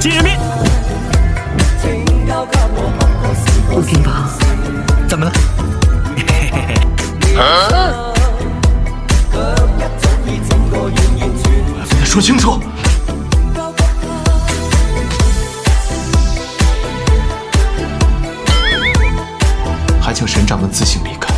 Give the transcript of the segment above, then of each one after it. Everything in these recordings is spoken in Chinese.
今日面。不平吧？怎么了？说清楚。还请神掌们自行离开。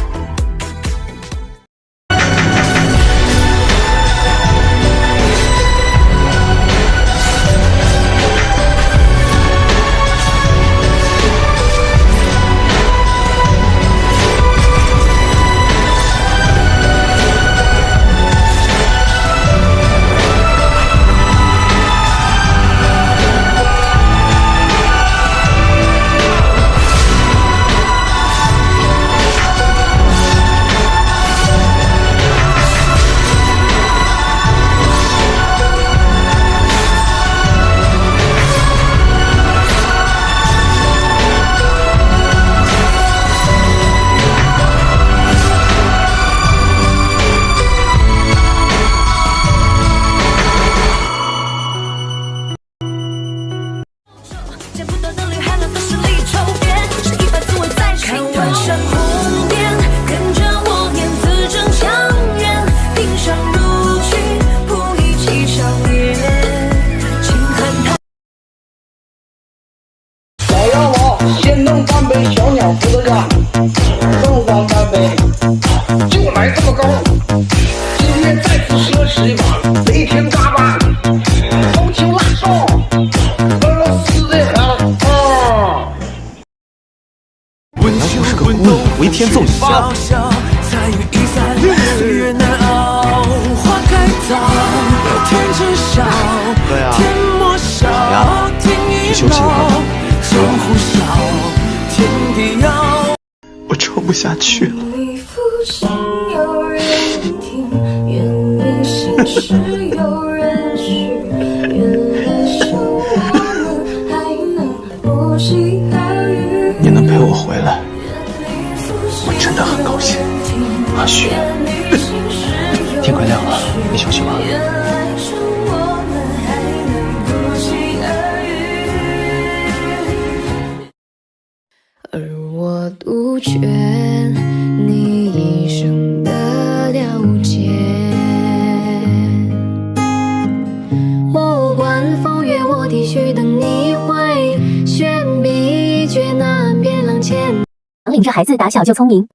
先弄半杯小鸟伏特加，凤凰干杯，就来这么高。今天再次奢侈一把，雷霆大板，红球辣烧，俄罗斯的好。我要不是个孤女，我一天揍你一家。对啊，好呀，去休息了。我撑不下去了。你能陪我回来，我真的很高兴。阿雪，天快亮了，你休息吧。而我杜绝你一生的了解，不管风月我的须等你回，悬笔绝难别浪千。领着孩子打小就聪明。